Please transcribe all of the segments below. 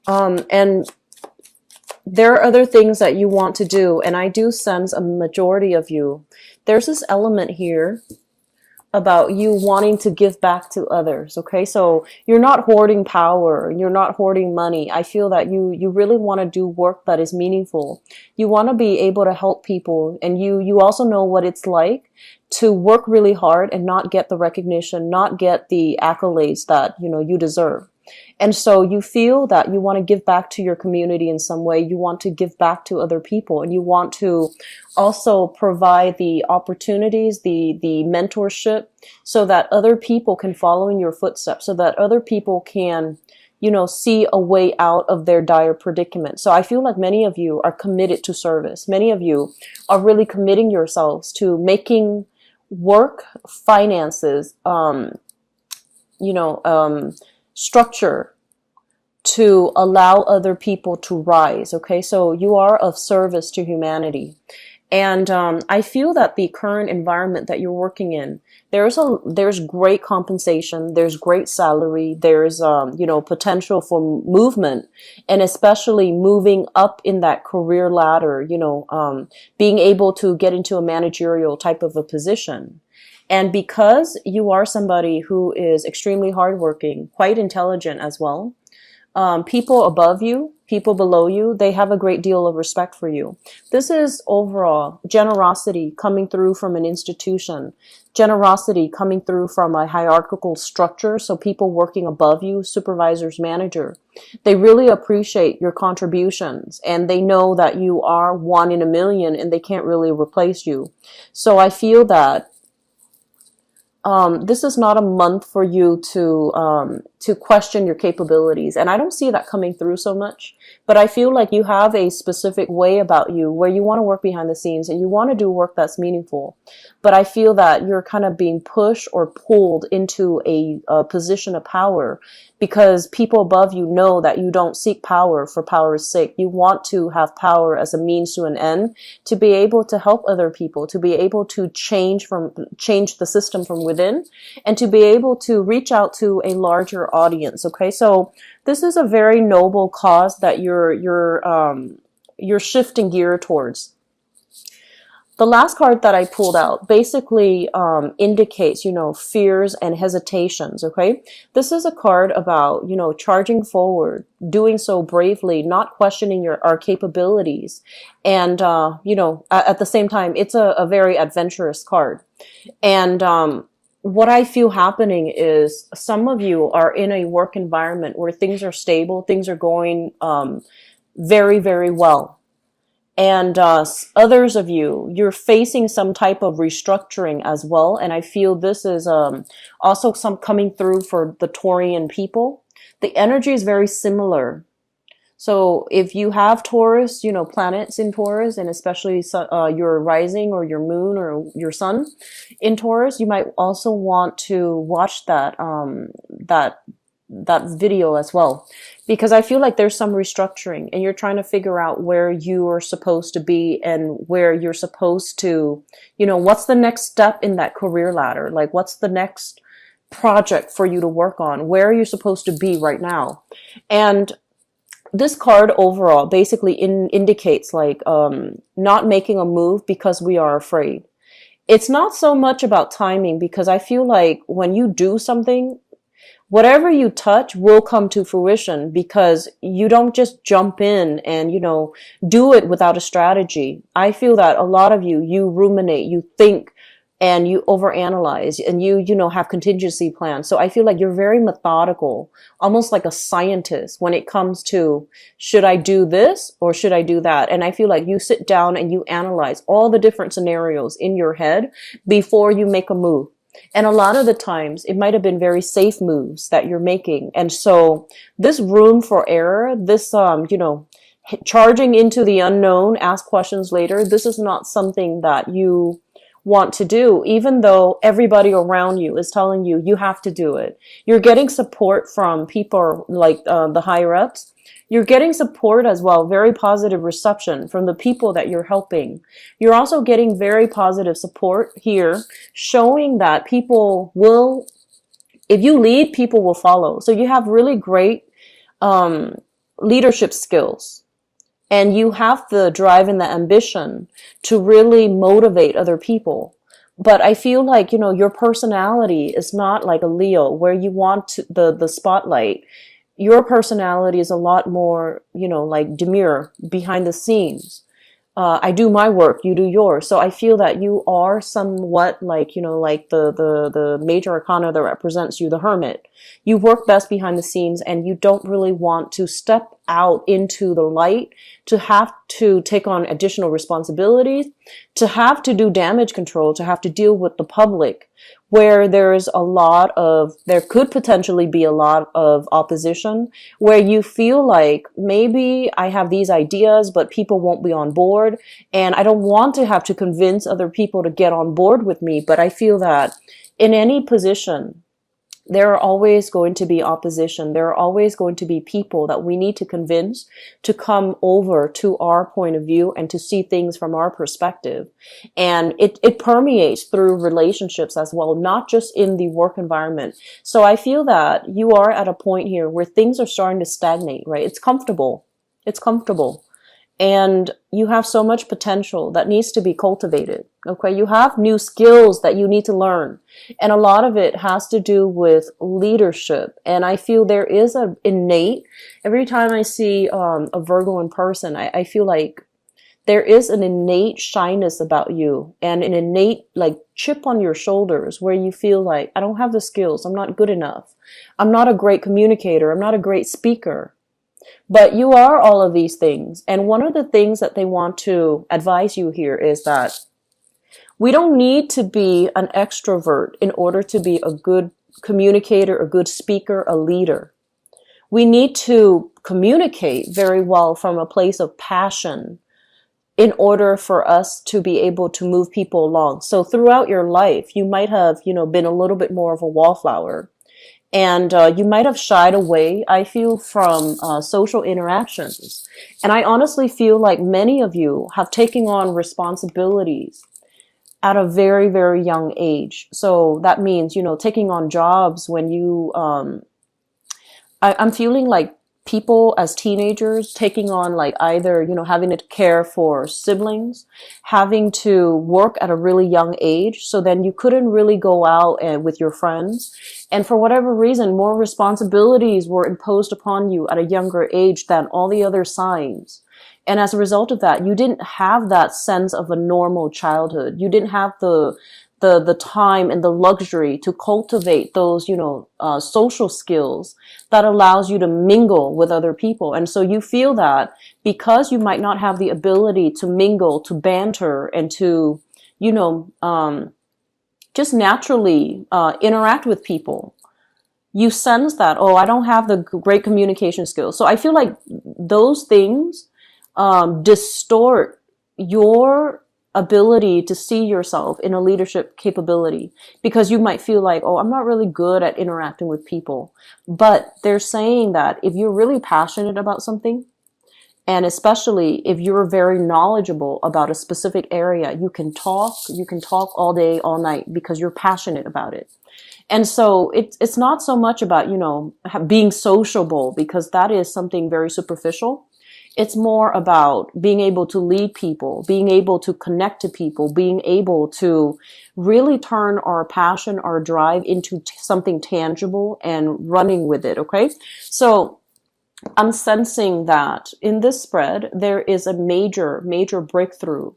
And there are other things that you want to do, and I do sense a majority of you. There's this element here about you wanting to give back to others. Okay, so you're not hoarding power, you're not hoarding money. I feel that you really want to do work that is meaningful. You want to be able to help people, and you also know what it's like to work really hard and not get the recognition, not get the accolades that you deserve. And so you feel that you want to give back to your community in some way. You want to give back to other people, and you want to also provide the opportunities, the mentorship, so that other people can follow in your footsteps, so that other people can, see a way out of their dire predicament. So I feel like many of you are committed to service. Many of you are really committing yourselves to making work, finances, structure to allow other people to rise. Okay, so you are of service to humanity. And I feel that the current environment that you're working in, there's great compensation, there's great salary, there's potential for movement, and especially moving up in that career ladder. Being able to get into a managerial type of a position. And because you are somebody who is extremely hardworking, quite intelligent as well, people above you, people below you, they have a great deal of respect for you. This is overall generosity coming through from an institution, generosity coming through from a hierarchical structure. So people working above you, supervisors, manager, they really appreciate your contributions, and they know that you are one in a million and they can't really replace you. So I feel that this is not a month for you to question your capabilities. And I don't see that coming through so much, but I feel like you have a specific way about you where you want to work behind the scenes and you want to do work that's meaningful. But I feel that you're kind of being pushed or pulled into a position of power because people above you know that you don't seek power for power's sake. You want to have power as a means to an end, to be able to help other people, to be able to change the system from within, and to be able to reach out to a larger audience. Okay, so this is a very noble cause that you're shifting gear towards. The last card that I pulled out basically indicates, fears and hesitations, okay? This is a card about, charging forward, doing so bravely, not questioning our capabilities. And, at the same time, it's a very adventurous card. And what I feel happening is some of you are in a work environment where things are stable, things are going very, very well. And others of you're facing some type of restructuring as well. And I feel this is also some coming through for the Taurian people. The energy is very similar. So if you have Taurus, planets in Taurus, and especially your rising or your moon or your sun in Taurus, you might also want to watch that video as well, because I feel like there's some restructuring and you're trying to figure out where you are supposed to be and where you're supposed to, what's the next step in that career ladder? Like, what's the next project for you to work on? Where are you supposed to be right now? And this card overall basically indicates like not making a move because we are afraid. It's not so much about timing, because I feel like when you do something, whatever you touch will come to fruition, because you don't just jump in and, do it without a strategy. I feel that a lot of you ruminate, you think, and you overanalyze, and you have contingency plans. So I feel like you're very methodical, almost like a scientist when it comes to, should I do this or should I do that? And I feel like you sit down and you analyze all the different scenarios in your head before you make a move. And a lot of the times it might have been very safe moves that you're making. And so this room for error, this, charging into the unknown, ask questions later, this is not something that you want to do, even though everybody around you is telling you, you have to do it. You're getting support from people like the higher ups. You're getting support as well, very positive reception from the people that you're helping. You're also getting very positive support here, showing that people will, if you lead, people will follow. So you have really great leadership skills, and you have the drive and the ambition to really motivate other people. But I feel like, your personality is not like a Leo where you want the spotlight. Your personality is a lot more, like demure, behind the scenes. I do my work, you do yours. So I feel that you are somewhat like, like the major arcana that represents you, the hermit. You work best behind the scenes, and you don't really want to step out into the light, to have to take on additional responsibilities, to have to do damage control, to have to deal with the public, where there could potentially be a lot of opposition, where you feel like maybe I have these ideas, but people won't be on board. And I don't want to have to convince other people to get on board with me. But I feel that in any position, there are always going to be opposition. There are always going to be people that we need to convince to come over to our point of view and to see things from our perspective. And it permeates through relationships as well, not just in the work environment. So I feel that you are at a point here where things are starting to stagnate, right? It's comfortable. It's comfortable. And you have so much potential that needs to be cultivated. Okay. You have new skills that you need to learn. And a lot of it has to do with leadership. And I feel there is every time I see a Virgo in person, I feel like there is an innate shyness about you and an innate like chip on your shoulders where you feel like, I don't have the skills. I'm not good enough. I'm not a great communicator. I'm not a great speaker. But you are all of these things. And one of the things that they want to advise you here is that we don't need to be an extrovert in order to be a good communicator, a good speaker, a leader. We need to communicate very well from a place of passion in order for us to be able to move people along. So throughout your life, you might have, been a little bit more of a wallflower. And you might have shied away, I feel, from social interactions. And I honestly feel like many of you have taken on responsibilities at a very, very young age. So that means, taking on jobs when I'm feeling like people as teenagers taking on like either, having to care for siblings, having to work at a really young age. So then you couldn't really go out and with your friends. And for whatever reason, more responsibilities were imposed upon you at a younger age than all the other signs. And as a result of that, you didn't have that sense of a normal childhood. You didn't have the time and the luxury to cultivate those, social skills that allows you to mingle with other people. And so you feel that because you might not have the ability to mingle, to banter, and to, just naturally interact with people, you sense that, oh, I don't have the great communication skills. So I feel like those things distort your ability to see yourself in a leadership capability, because you might feel like, oh, I'm not really good at interacting with people. But they're saying that if you're really passionate about something, and especially if you're very knowledgeable about a specific area, you can talk all day, all night because you're passionate about it. And so it's not so much about, being sociable, because that is something very superficial. It's more about being able to lead people, being able to connect to people, being able to really turn our passion, our drive into something tangible and running with it. Okay. So I'm sensing that in this spread, there is a major, major breakthrough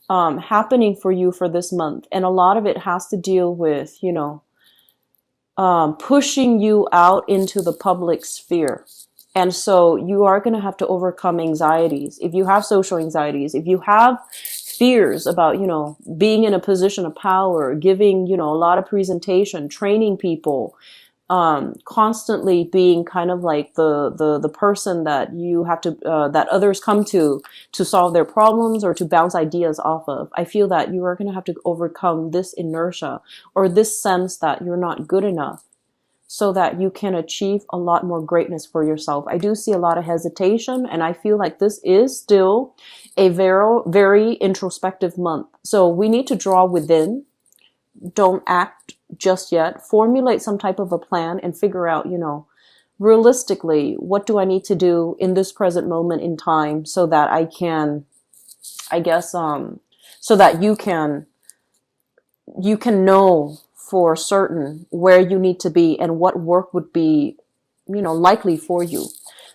happening for you for this month. And a lot of it has to deal with, pushing you out into the public sphere. And so you are going to have to overcome anxieties. If you have social anxieties, if you have fears about, being in a position of power, giving, a lot of presentation, training people, constantly being kind of like the person that you have to, that others come to solve their problems or to bounce ideas off of. I feel that you are going to have to overcome this inertia or this sense that you're not good enough, so that you can achieve a lot more greatness for yourself. I do see a lot of hesitation, and I feel like this is still a very, very introspective month. So we need to draw within. Don't act just yet. Formulate some type of a plan and figure out, realistically, what do I need to do in this present moment in time so that I can, I guess, so that you can know for certain where you need to be and what work would be, likely for you.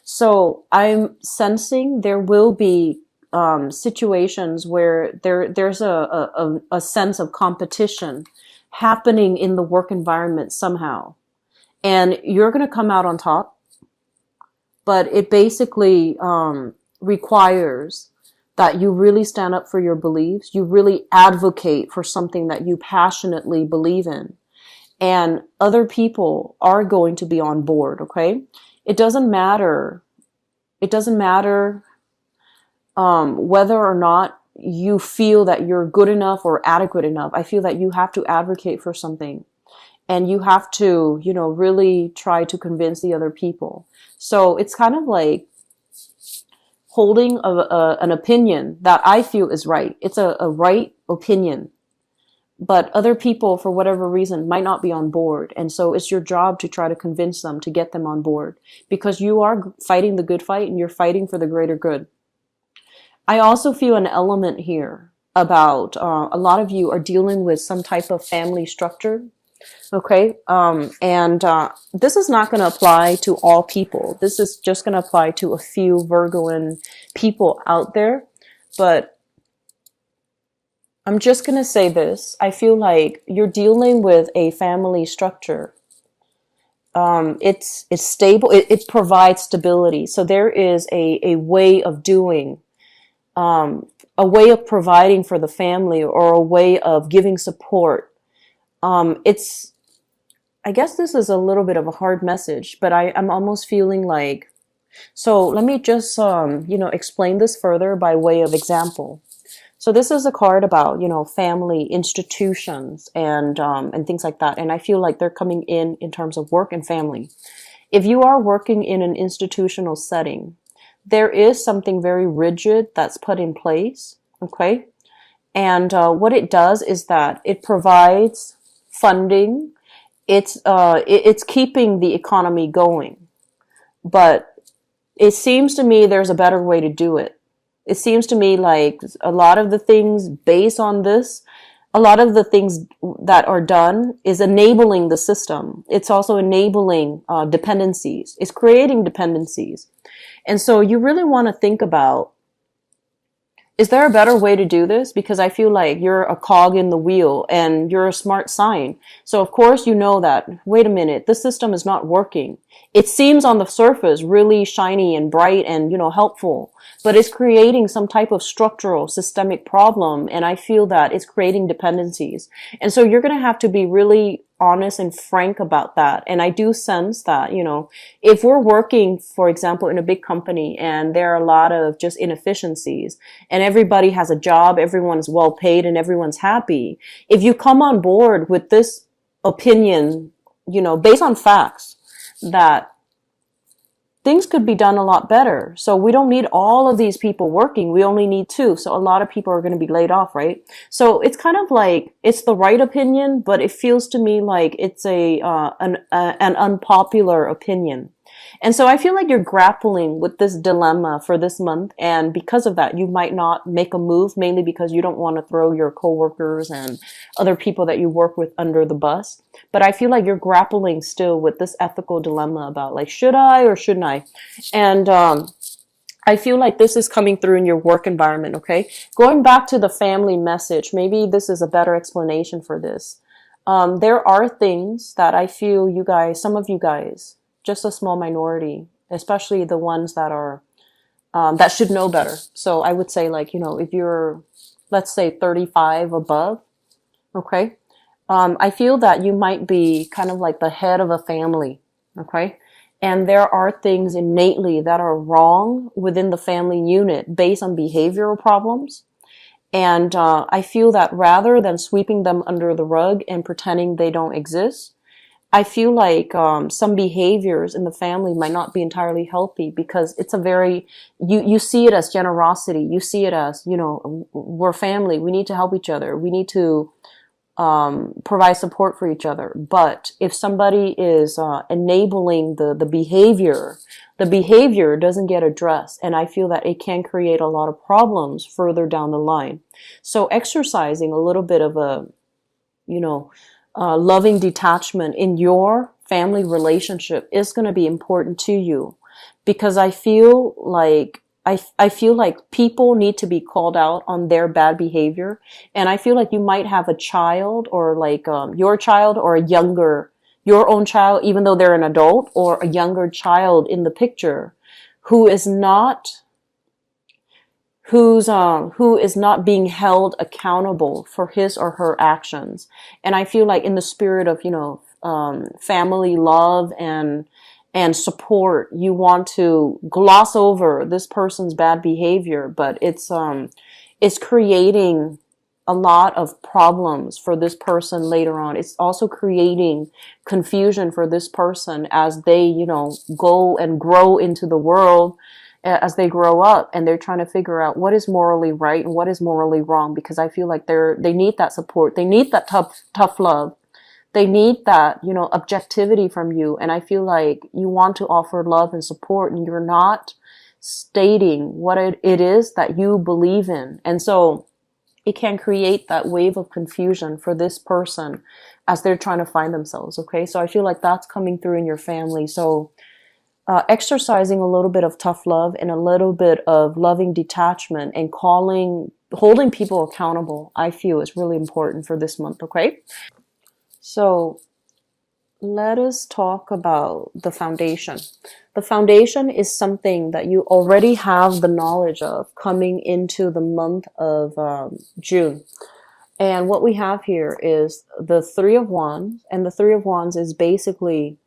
So I'm sensing there will be situations where there's a sense of competition happening in the work environment somehow. And you're going to come out on top, but it basically requires that you really stand up for your beliefs. You really advocate for something that you passionately believe in. And other people are going to be on board, okay? It doesn't matter. It doesn't matter whether or not you feel that you're good enough or adequate enough. I feel that you have to advocate for something. And you have to, really try to convince the other people. So it's kind of like holding an opinion that I feel is right. It's a right opinion. But other people, for whatever reason, might not be on board. And so it's your job to try to convince them, to get them on board. Because you are fighting the good fight and you're fighting for the greater good. I also feel an element here about a lot of you are dealing with some type of family structure. Okay, and this is not going to apply to all people. This is just going to apply to a few Virgoan people out there. But I'm just going to say this. I feel like you're dealing with a family structure. It's stable. It provides stability. So there is a way of doing, a way of providing for the family or a way of giving support. I guess this is a little bit of a hard message, but I'm almost feeling like, so let me just, explain this further by way of example. So this is a card about, family institutions and things like that. And I feel like they're coming in terms of work and family. If you are working in an institutional setting, there is something very rigid that's put in place. Okay. And what it does is that it provides funding. It's keeping the economy going, but it seems to me there's a better way to do it. It seems to me like a lot of the things based on this, a lot of the things that are done is enabling the system. It's also enabling dependencies. It's creating dependencies. And so you really want to think about, is there a better way to do this? Because I feel like you're a cog in the wheel and you're a smart sign. So of course you know that, wait a minute, this system is not working. It seems on the surface really shiny and bright and, helpful, but it's creating some type of structural systemic problem. And I feel that it's creating dependencies. And so you're going to have to be really honest and frank about that. And I do sense that, if we're working, for example, in a big company and there are a lot of just inefficiencies and everybody has a job, everyone is well paid and everyone's happy. If you come on board with this opinion, based on facts, that things could be done a lot better. So we don't need all of these people working. We only need 2. So a lot of people are going to be laid off, right? So it's kind of like, it's the right opinion, but it feels to me like it's an unpopular opinion. And so I feel like you're grappling with this dilemma for this month. And because of that, you might not make a move, mainly because you don't want to throw your coworkers and other people that you work with under the bus. But I feel like you're grappling still with this ethical dilemma about like, should I or shouldn't I? And I feel like this is coming through in your work environment, okay? Going back to the family message, maybe this is a better explanation for this. There are things that I feel you guys, some of you guys, just a small minority, especially the ones that are, that should know better. So I would say like, if you're, let's say 35 above, okay? I feel that you might be kind of like the head of a family, okay? And there are things innately that are wrong within the family unit based on behavioral problems. And I feel that rather than sweeping them under the rug and pretending they don't exist, I feel like some behaviors in the family might not be entirely healthy because it's a very, you see it as generosity. You see it as, we're family. We need to help each other. We need to provide support for each other. But if somebody is enabling the behavior doesn't get addressed, and I feel that it can create a lot of problems further down the line. So exercising a little bit of a, you know, loving detachment in your family relationship is going to be important to you, because I feel like I feel like people need to be called out on their bad behavior. And I feel like you might have a child, or like your child, or your own child, even though they're an adult, or a younger child in the picture who is not who is not being held accountable for his or her actions. And I feel like in the spirit of, family love and support, you want to gloss over this person's bad behavior, but it's creating a lot of problems for this person later on. It's also creating confusion for this person as they, go and grow into the world, as they grow up, and they're trying to figure out what is morally right and what is morally wrong, because I feel like they need that support. They need that tough love. They need that, objectivity from you. And I feel like you want to offer love and support, and you're not stating what it is that you believe in. And so it can create that wave of confusion for this person as they're trying to find themselves. Okay. So I feel like that's coming through in your family. So exercising a little bit of tough love and a little bit of loving detachment and holding people accountable, I feel is really important for this month. Okay. So let us talk about the foundation. The foundation is something that you already have the knowledge of coming into the month of June. And what we have here is the Three of Wands, and the Three of Wands is basically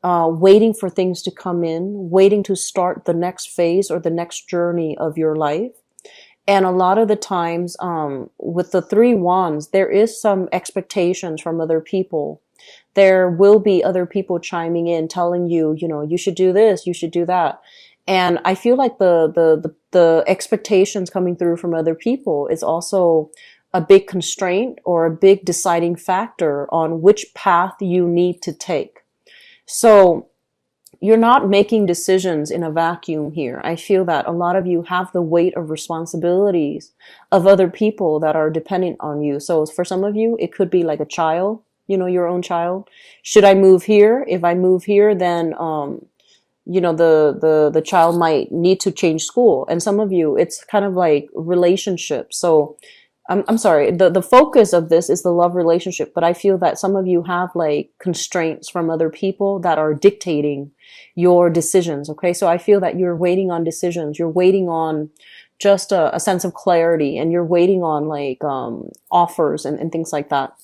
waiting for things to come in, waiting to start the next phase or the next journey of your life. And a lot of the times, with the Three Wands, there is some expectations from other people. There will be other people chiming in, telling you, you should do this, you should do that. And I feel like the expectations coming through from other people is also a big constraint or a big deciding factor on which path you need to take. So you're not making decisions in a vacuum here. I feel that a lot of you have the weight of responsibilities of other people that are dependent on you. So for some of you, it could be like a child, your own child. Should I move here? If I move here, then, the child might need to change school. And some of you, it's kind of like relationships. So I'm sorry, the focus of this is the love relationship, but I feel that some of you have like constraints from other people that are dictating your decisions. Okay. So I feel that you're waiting on decisions. You're waiting on just a sense of clarity, and you're waiting on like, offers and things like that.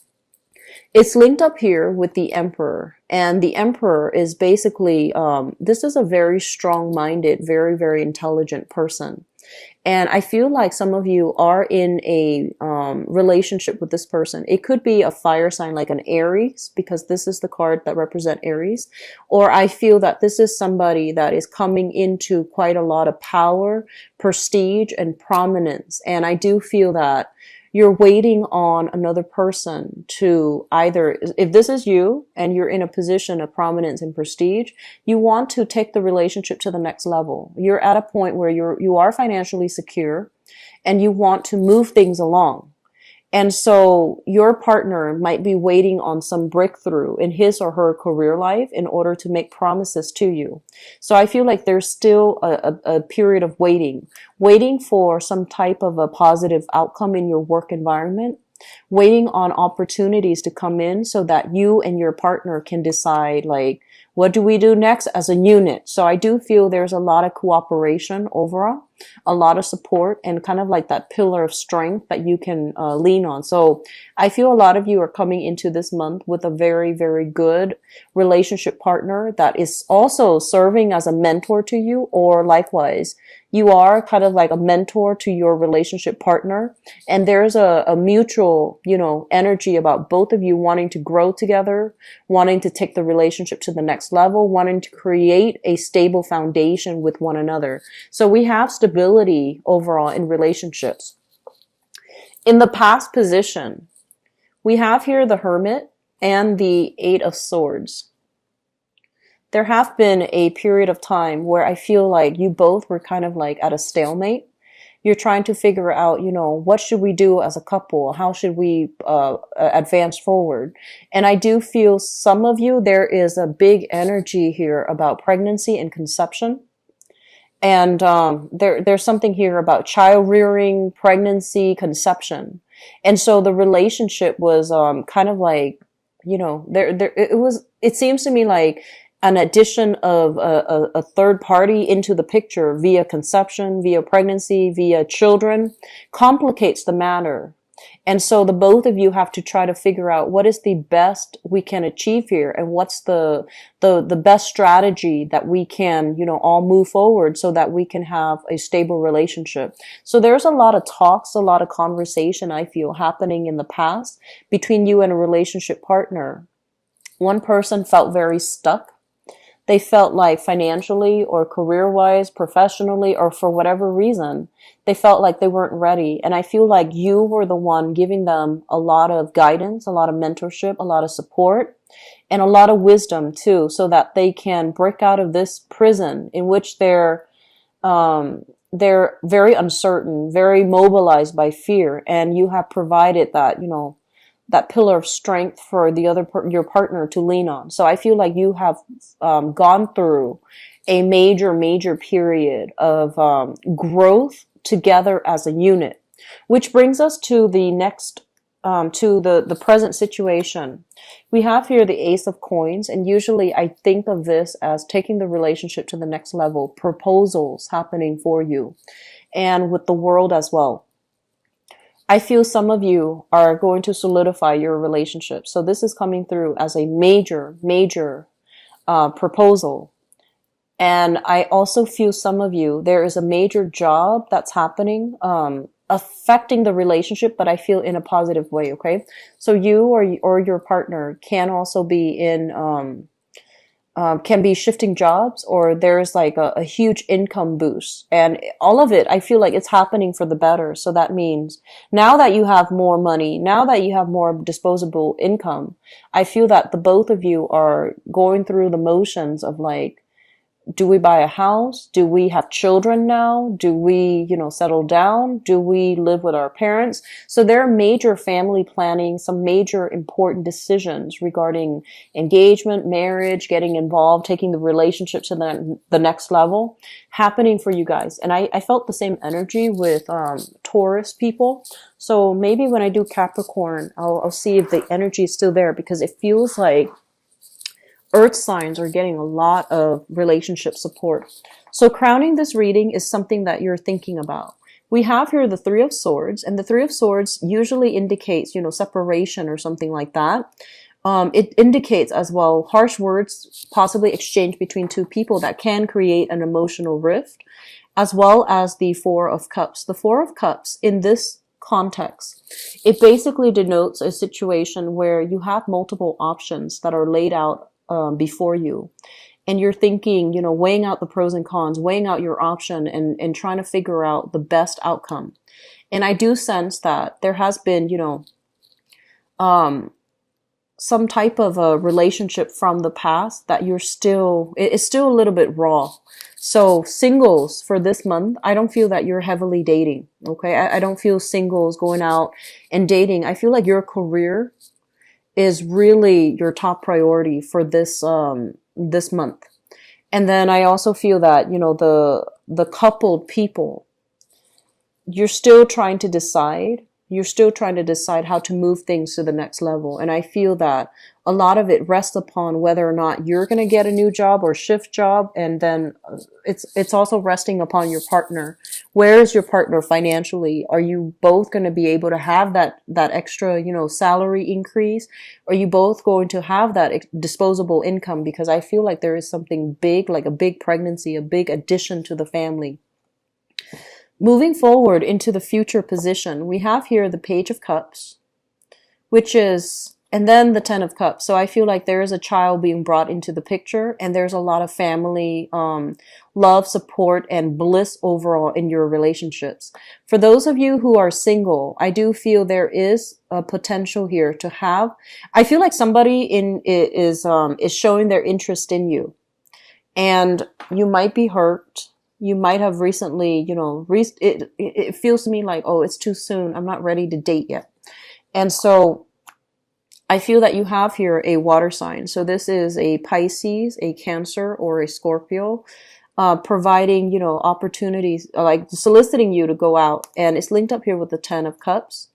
It's linked up here with the Emperor, and the Emperor is basically, this is a very strong-minded, very, very intelligent person. And I feel like some of you are in a relationship with this person. It could be a fire sign like an Aries, because this is the card that represents Aries. Or I feel that this is somebody that is coming into quite a lot of power, prestige, and prominence. And I do feel that you're waiting on another person to either, if this is you and you're in a position of prominence and prestige, you want to take the relationship to the next level. You're at a point where you are financially secure and you want to move things along. And so your partner might be waiting on some breakthrough in his or her career life in order to make promises to you. So I feel like there's still a period of waiting for some type of a positive outcome in your work environment, waiting on opportunities to come in so that you and your partner can decide, like, what do we do next as a unit? So I do feel there's a lot of cooperation overall, a lot of support, and kind of like that pillar of strength that you can lean on. So I feel a lot of you are coming into this month with a very, very good relationship partner that is also serving as a mentor to you, or likewise, you are kind of like a mentor to your relationship partner. And there's a mutual, energy about both of you wanting to grow together, wanting to take the relationship to the next level, wanting to create a stable foundation with one another. So we have stability overall in relationships. In the past position, We have here the Hermit and the Eight of Swords. There have been a period of time where I feel like you both were kind of like at a stalemate. You're trying to figure out, what should we do as a couple? How should we advance forward? And I do feel some of you, there is a big energy here about pregnancy and conception. And there's something here about child rearing, pregnancy, conception. And so the relationship was kind of like, it seems to me like an addition of a third party into the picture via conception, via pregnancy, via children, complicates the matter. And so the both of you have to try to figure out what is the best we can achieve here, and what's the best strategy that we can, all move forward so that we can have a stable relationship. So there's a lot of talks, a lot of conversation, I feel, happening in the past between you and a relationship partner. One person felt very stuck. They felt like financially or career-wise, professionally, or for whatever reason, they felt like they weren't ready. And I feel like you were the one giving them a lot of guidance, a lot of mentorship, a lot of support, and a lot of wisdom too, so that they can break out of this prison in which they're very uncertain, very mobilized by fear. And you have provided that, that pillar of strength for your partner to lean on. So I feel like you have gone through a major period of growth together as a unit, which brings us to the next, to the present situation. We have here the Ace of Coins, and usually I think of this as taking the relationship to the next level, proposals happening for you, and with the World as well. I feel some of you are going to solidify your relationship. So this is coming through as a major proposal. And I also feel some of you, there is a major job that's happening, affecting the relationship, but I feel in a positive way, okay? So you or your partner can also be can be shifting jobs, or there's like a huge income boost. And all of it, I feel like it's happening for the better. So that means now that you have more money, now that you have more disposable income, I feel that the both of you are going through the motions of like, do we buy a house? Do we have children now? Do we, settle down? Do we live with our parents? So there are major family planning, some major important decisions regarding engagement, marriage, getting involved, taking the relationship to the next level happening for you guys. And I felt the same energy with Taurus people. So maybe when I do Capricorn, I'll see if the energy is still there, because it feels like Earth signs are getting a lot of relationship support. So crowning this reading is something that you're thinking about. We have here the Three of Swords, and the Three of Swords usually indicates, separation or something like that. It indicates as well harsh words possibly exchanged between two people that can create an emotional rift, as well as the Four of Cups. The Four of Cups in this context, it basically denotes a situation where you have multiple options that are laid out before you, and you're thinking, weighing out the pros and cons, weighing out your option, and trying to figure out the best outcome. And I do sense that there has been, some type of a relationship from the past that it's still a little bit raw. So singles for this month, I don't feel that you're heavily dating. Okay. I don't feel singles going out and dating. I feel like your career is really your top priority for this month. And then I also feel that, the coupled people, you're still trying to decide how to move things to the next level. And I feel that a lot of it rests upon whether or not you're going to get a new job or shift job. And then it's also resting upon your partner. Where is your partner financially? Are you both going to be able to have that extra, salary increase? Are you both going to have that disposable income? Because I feel like there is something big, like a big pregnancy, a big addition to the family. Moving forward into the future position, we have here the Page of Cups, which is And then the Ten of Cups. So I feel like there is a child being brought into the picture, and there's a lot of family, love, support, and bliss overall in your relationships. For those of you who are single, I do feel there is a potential here to have. I feel like somebody is showing their interest in you, and you might be hurt. You might have recently, it feels to me like, oh, it's too soon. I'm not ready to date yet. And so I feel that you have here a water sign. So this is a Pisces, a Cancer, or a Scorpio, providing, opportunities, like soliciting you to go out. And it's linked up here with the Ten of Cups.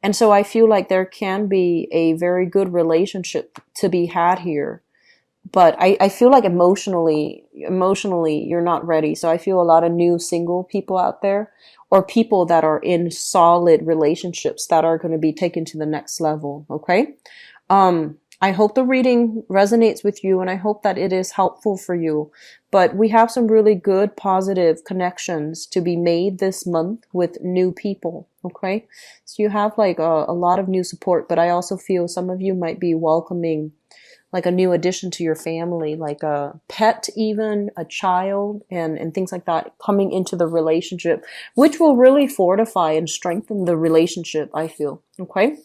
And so I feel like there can be a very good relationship to be had here. But I feel like emotionally, you're not ready. So I feel a lot of new single people out there, or people that are in solid relationships that are going to be taken to the next level. Okay. I hope the reading resonates with you, and I hope that it is helpful for you. But we have some really good positive connections to be made this month with new people. Okay. So you have like a lot of new support, but I also feel some of you might be welcoming like a new addition to your family, like a pet, even a child, and things like that coming into the relationship, which will really fortify and strengthen the relationship, I feel. Okay.